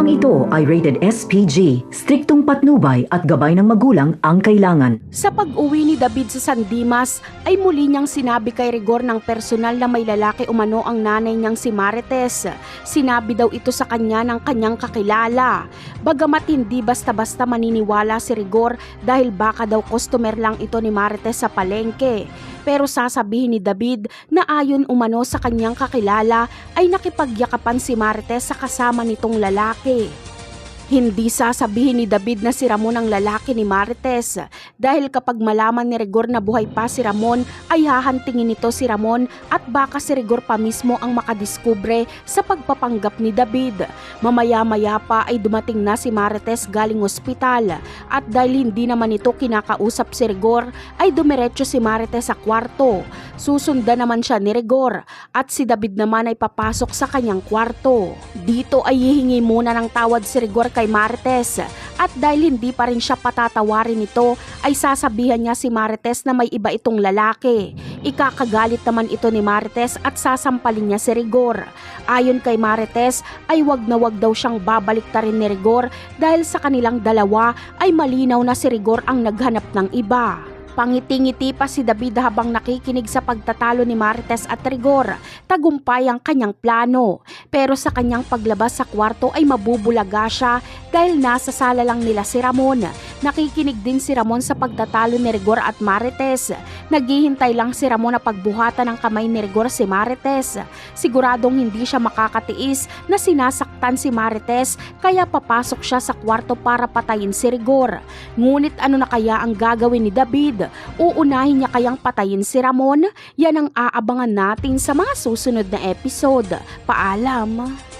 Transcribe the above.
Programang ito ay rated SPG, striktong patnubay at gabay ng magulang ang kailangan. Sa pag-uwi ni David sa San Dimas ay muli niyang sinabi kay Rigor ng personal na may lalaki umano ang nanay niyang si Marites. Sinabi daw ito sa kanya ng kanyang kakilala. Bagamat hindi basta-basta maniniwala si Rigor dahil baka daw customer lang ito ni Marites sa palengke. Pero sasabihin ni David na ayon umano sa kanyang kakilala ay nakipagyakapan si Marites sa kasama nitong lalaki. Hindi sasabihin ni David na si Ramon ang lalaki ni Marites dahil kapag malaman ni Rigor na buhay pa si Ramon ay hahantingin nito si Ramon at baka si Rigor pa mismo ang makadiskubre sa pagpapanggap ni David. Mamaya-maya pa ay dumating na si Marites galing ospital at dahil hindi naman ito kinakausap si Rigor ay dumiretso si Marites sa kwarto. Susundan naman siya ni Rigor at si David naman ay papasok sa kanyang kwarto. Dito ay hihingi muna ng tawad si Rigor kay Marites at dahil hindi pa rin siya patatawarin nito ay sasabihan niya si Marites na may iba itong lalaki. Ikakagalit naman ito ni Marites at sasampalin niya si Rigor. Ayon kay Marites ay wag na wag daw siyang babaliktarin ni Rigor dahil sa kanilang dalawa ay malinaw na si Rigor ang naghanap ng iba. Pangiti-ngiti pa si David habang nakikinig sa pagtatalo ni Marites at Rigor. Tagumpay ang kanyang plano. Pero sa kanyang paglabas sa kwarto ay mabubulaga siya dahil nasa sala lang nila si Ramon. Nakikinig din si Ramon sa pagtatalo ni Rigor at Marites. Naghihintay lang si Ramon na pagbuhatan ng kamay ni Rigor si Marites. Siguradong hindi siya makakatiis na sinasaktan si Marites kaya papasok siya sa kwarto para patayin si Rigor. Ngunit ano na kaya ang gagawin ni David? Uunahin niya kayang patayin si Ramon? Yan ang aabangan natin sa mga susunod na episode. Paalam!